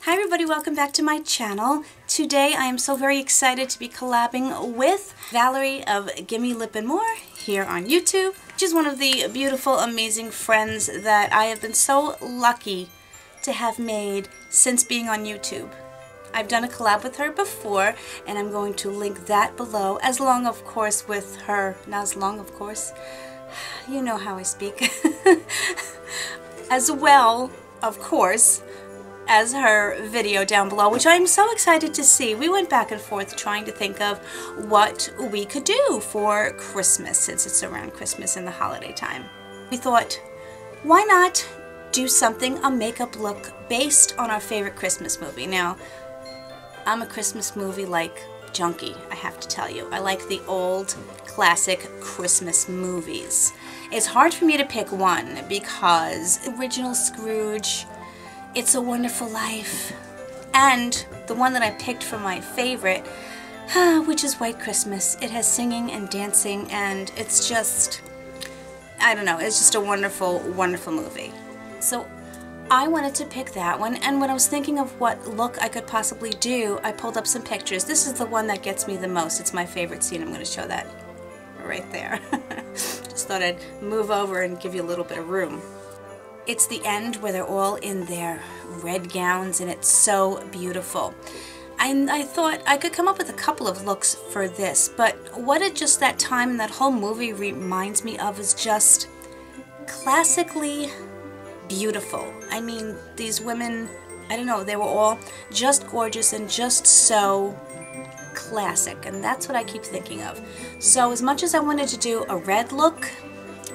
Hi everybody, welcome back to my channel. Today I am so very excited to be collabing with Valerie of Gimme Lip and More here on YouTube. She's one of the beautiful, amazing friends that I have been so lucky to have made since being on YouTube. I've done a collab with her before and I'm going to link that below, as long of course with her, not as long of course, you know how I speak, as well of course as her video down below, which I'm so excited to see. We went back and forth trying to think of what we could do for Christmas, since it's around Christmas and the holiday time. We thought, why not do something, a makeup look based on our favorite Christmas movie. Now, I'm a Christmas movie junkie, I have to tell you. I like the old classic Christmas movies. It's hard for me to pick one because original Scrooge, It's a Wonderful Life, and the one that I picked for my favorite, which is White Christmas. It has singing and dancing, and it's just, I don't know, it's just a wonderful, wonderful movie. So I wanted to pick that one, and when I was thinking of what look I could possibly do, I pulled up some pictures. This is the one that gets me the most. It's my favorite scene. I'm going to show that right there. Just thought I'd move over and give you a little bit of room. It's the end where they're all in their red gowns and it's so beautiful. And I thought I could come up with a couple of looks for this, but what it just that time and that whole movie reminds me of is just classically beautiful. I mean, these women, I don't know, they were all just gorgeous and just so classic, and that's what I keep thinking of. So as much as I wanted to do a red look,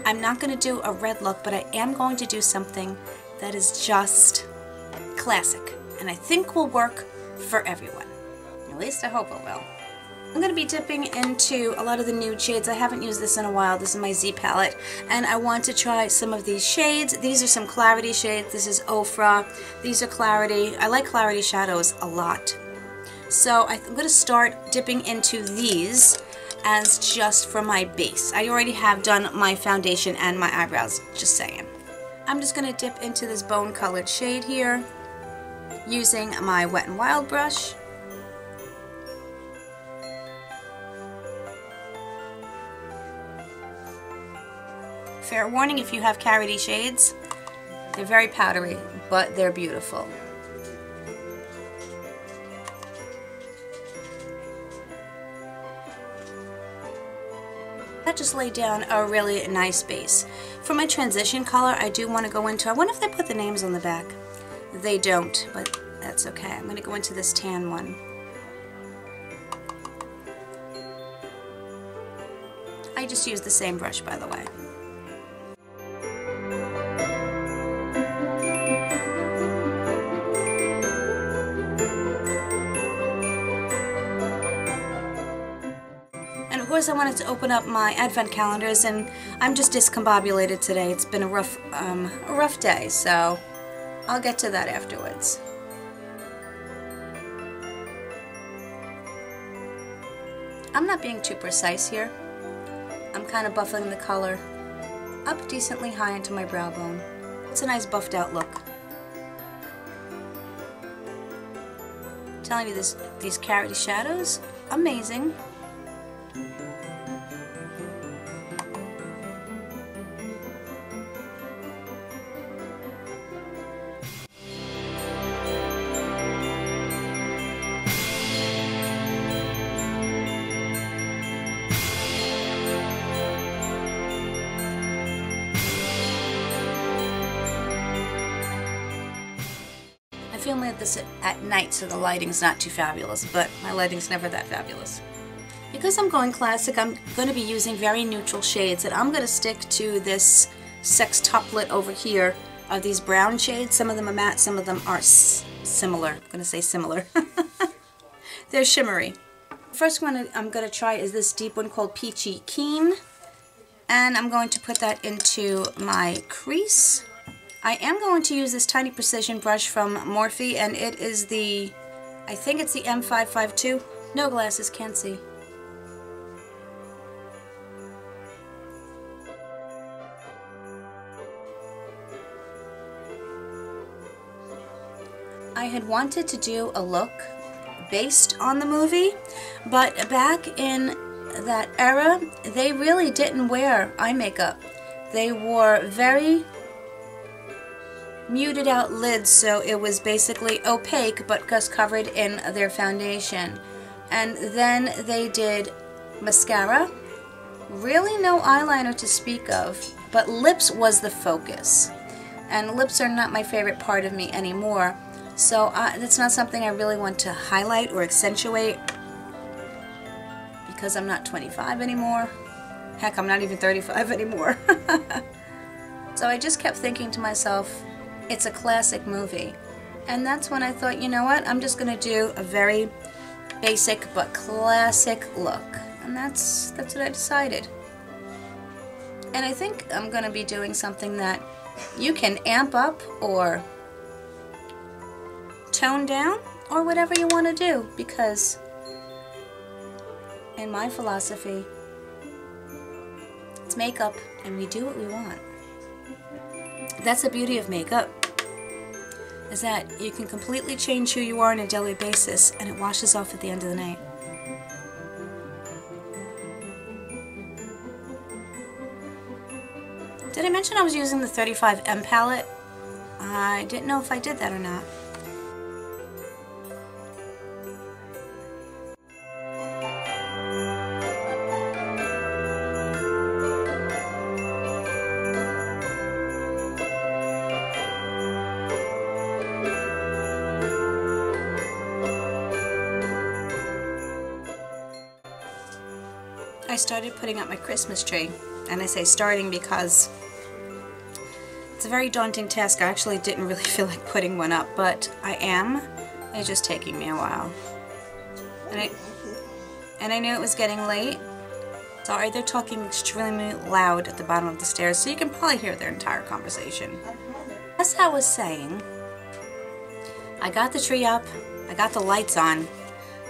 I'm not going to do a red look, but I am going to do something that is just classic, and I think will work for everyone. At least I hope it will. I'm going to be dipping into a lot of the nude shades. I haven't used this in a while. This is my Z palette, and I want to try some of these shades. These are some clarity shades. This is Ofra. These are clarity. I like clarity shadows a lot. So I'm going to start dipping into these as just for my base. I already have done my foundation and my eyebrows, just saying. I'm just going to dip into this bone colored shade here using my Wet n Wild brush. Fair warning, if you have clarity shades, they're very powdery, but they're beautiful. That just laid down a really nice base. For my transition color, I do want to go into, I wonder if they put the names on the back. They don't, but that's okay. I'm going to go into this tan one. I just used the same brush, by the way. Of course, I wanted to open up my advent calendars, and I'm just discombobulated today. It's been a rough day, so I'll get to that afterwards. I'm not being too precise here. I'm kind of buffing the color up decently high into my brow bone. It's a nice buffed out look. I'm telling you, these clarity shadows, amazing. I'm filming this at night, so the lighting's not too fabulous, but my lighting's never that fabulous. Because I'm going classic, I'm going to be using very neutral shades, and I'm going to stick to this sextuplet over here of these brown shades. Some of them are matte, some of them are similar. I'm going to say similar. They're shimmery. The first one I'm going to try is this deep one called Peachy Keen, and I'm going to put that into my crease. I am going to use this tiny precision brush from Morphe, and it is the, I think it's the M552. No glasses, can't see. I I had wanted to do a look based on the movie, but back in that era, they really didn't wear eye makeup. They wore very muted out lids, so it was basically opaque but just covered in their foundation. And then they did mascara, really no eyeliner to speak of, but lips was the focus. And lips are not my favorite part of me anymore, so that's not something I really want to highlight or accentuate because I'm not 25 anymore. Heck, I'm not even 35 anymore. So I just kept thinking to myself, it's a classic movie. And that's when I thought, you know what, I'm just going to do a very basic but classic look. And that's what I decided. And I think I'm going to be doing something that you can amp up or tone down or whatever you want to do, because in my philosophy, it's makeup and we do what we want. That's the beauty of makeup, is that you can completely change who you are on a daily basis and it washes off at the end of the night. Did I mention I was using the 35M palette? I didn't know if I did that or not. I started putting up my Christmas tree, and I say starting because it's a very daunting task. I actually didn't really feel like putting one up, but I am. It's just taking me a while. And I knew it was getting late. Sorry, they're talking extremely loud at the bottom of the stairs, so you can probably hear their entire conversation. As I was saying, I got the tree up, I got the lights on,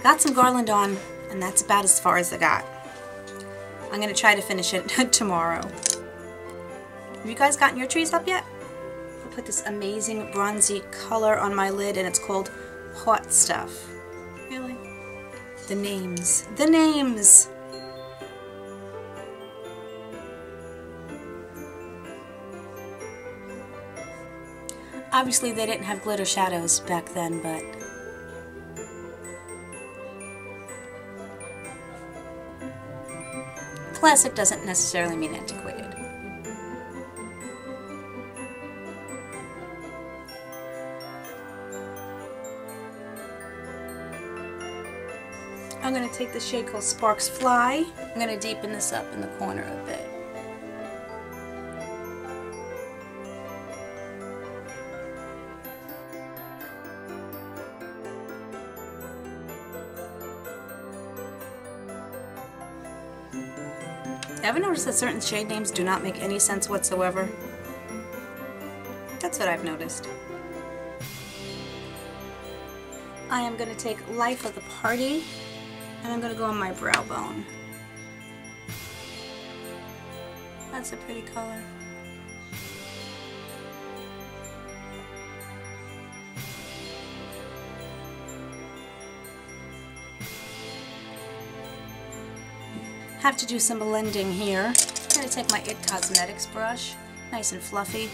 got some garland on, and that's about as far as I got. I'm going to try to finish it tomorrow. Have you guys gotten your trees up yet? I put this amazing bronzy color on my lid and it's called Hot Stuff. Really? The names. The names! Obviously they didn't have glitter shadows back then, but classic doesn't necessarily mean antiquated. I'm going to take the shade called Sparks Fly. I'm going to deepen this up in the corner a bit. Ever noticed that certain shade names do not make any sense whatsoever? That's what I've noticed. I am going to take Life of the Party and I'm going to go on my brow bone. That's a pretty color. Have to do some blending here. I'm going to take my It Cosmetics brush, nice and fluffy,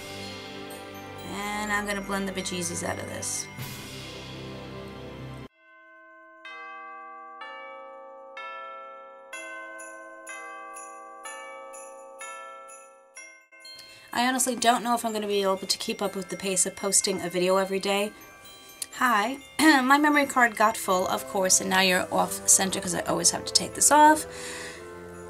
and I'm going to blend the bejesus out of this. I honestly don't know if I'm going to be able to keep up with the pace of posting a video every day. Hi, my memory card got full, of course, and now you're off center because I always have to take this off.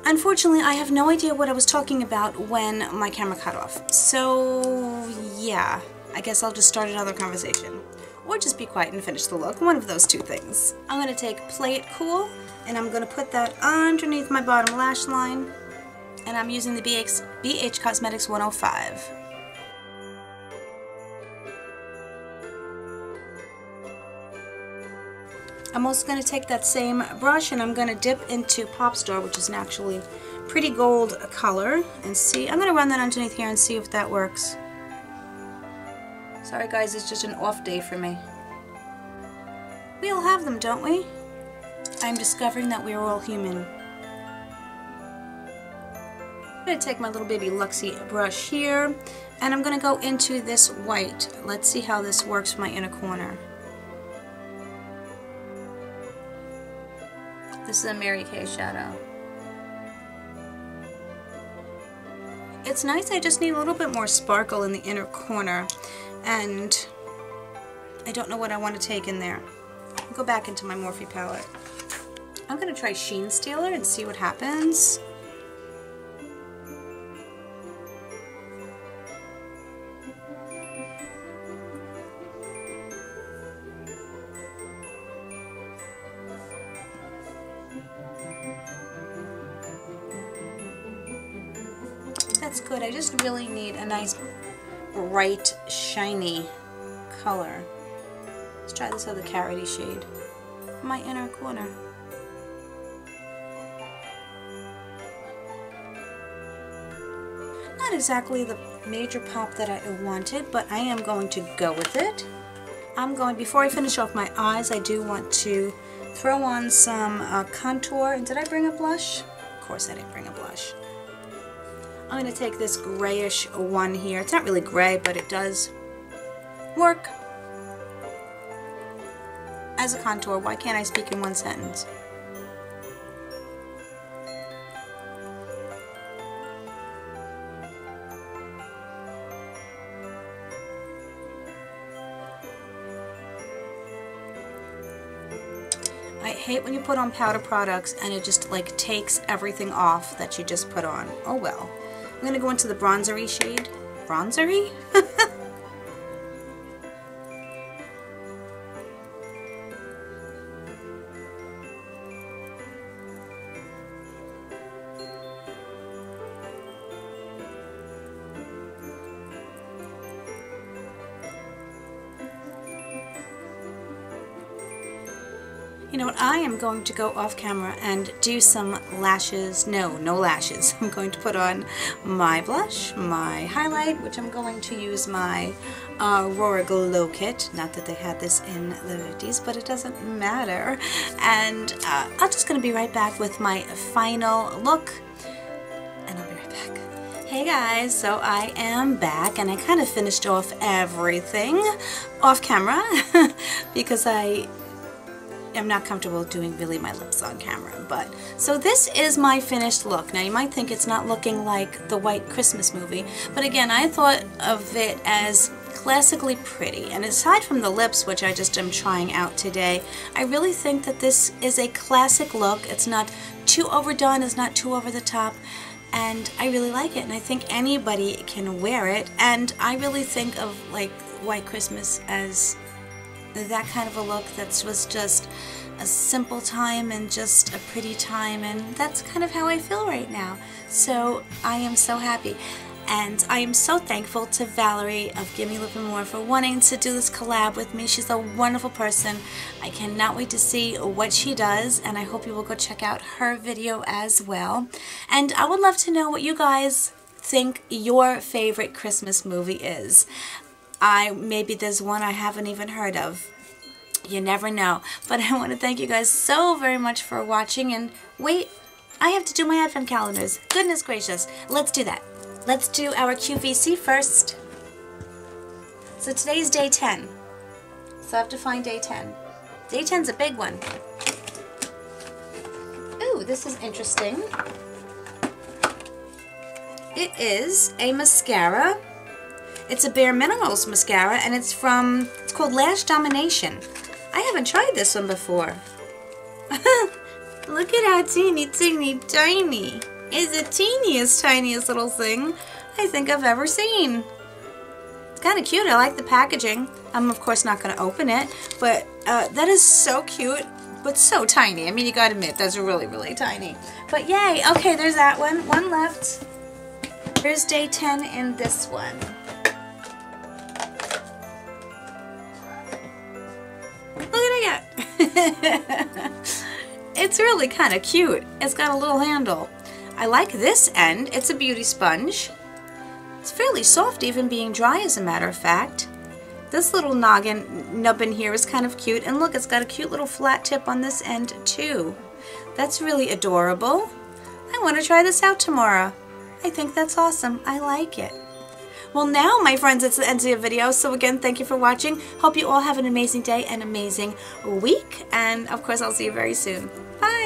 Unfortunately, I have no idea what I was talking about when my camera cut off. So, yeah, I guess I'll just start another conversation. Or just be quiet and finish the look, one of those two things. I'm going to take Play It Cool, and I'm going to put that underneath my bottom lash line. And I'm using the BH Cosmetics 105. I'm also going to take that same brush and I'm going to dip into Pop Star, which is an actually pretty gold color, and see. I'm going to run that underneath here and see if that works. Sorry guys, it's just an off day for me. We all have them, don't we? I'm discovering that we are all human. I'm going to take my little baby Luxie brush here, and I'm going to go into this white. Let's see how this works for my inner corner. This is a Mary Kay shadow. It's nice, I just need a little bit more sparkle in the inner corner, and I don't know what I want to take in there. I'll go back into my Morphe palette. I'm going to try Sheen Stealer and see what happens. That's good. I just really need a nice bright shiny color. Let's try this other carroty shade. My inner corner. Not exactly the major pop that I wanted, but I am going to go with it. Before I finish off my eyes, I do want to throw on some contour. Did I bring a blush? Of course I didn't bring a blush. I'm going to take this grayish one here. It's not really gray, but it does work as a contour. Why can't I speak in one sentence? I hate when you put on powder products and it just like takes everything off that you just put on. Oh well. I'm going to go into the bronzery shade. Bronzery? You know what, I am going to go off camera and do some lashes. No lashes. I'm going to put on my blush, my highlight, which I'm going to use my Aurora Glow Kit. Not that they had this in the 50s, but it doesn't matter. And I'm just going to be right back with my final look. And I'll be right back. Hey guys, so I am back, and I kind of finished off everything off camera because I'm not comfortable doing really my lips on camera. But so this is my finished look. Now you might think it's not looking like the White Christmas movie, but again, I thought of it as classically pretty. And aside from the lips, which I just am trying out today, I really think that this is a classic look. It's not too overdone, it's not too over the top, and I really like it, and I think anybody can wear it. And I really think of like White Christmas as that kind of a look that was just a simple time and just a pretty time, and that's kind of how I feel right now. So I am so happy, and I am so thankful to Valerie of Gimme More for wanting to do this collab with me. She's a wonderful person. I cannot wait to see what she does, and I hope you will go check out her video as well. And I would love to know what you guys think your favorite Christmas movie is. Maybe there's one I haven't even heard of. You never know. But I want to thank you guys so very much for watching. And wait, I have to do my advent calendars. Goodness gracious. Let's do that. Let's do our QVC first. So today's day 10. So I have to find day 10. Day 10's a big one. Ooh, this is interesting. It is a mascara. It's a Bare Minerals mascara, and it's called Lash Domination. I haven't tried this one before. Look at how teeny tiny. It's the tiniest little thing I think I've ever seen. It's kind of cute. I like the packaging. I'm of course not going to open it, but that is so cute, but so tiny. I mean, you gotta admit, that's really tiny. But yay, okay, there's that one. One left. Here's day 10 in this one. Look at that. It's really kind of cute. It's got a little handle. I like this end. It's a beauty sponge. It's fairly soft, even being dry, as a matter of fact. This little noggin nubbin here is kind of cute, and look, it's got a cute little flat tip on this end too. That's really adorable. I want to try this out tomorrow. I think that's awesome. I like it. Well, now, my friends, it's the end of the video. So again, thank you for watching. Hope you all have an amazing day and amazing week. And of course, I'll see you very soon. Bye.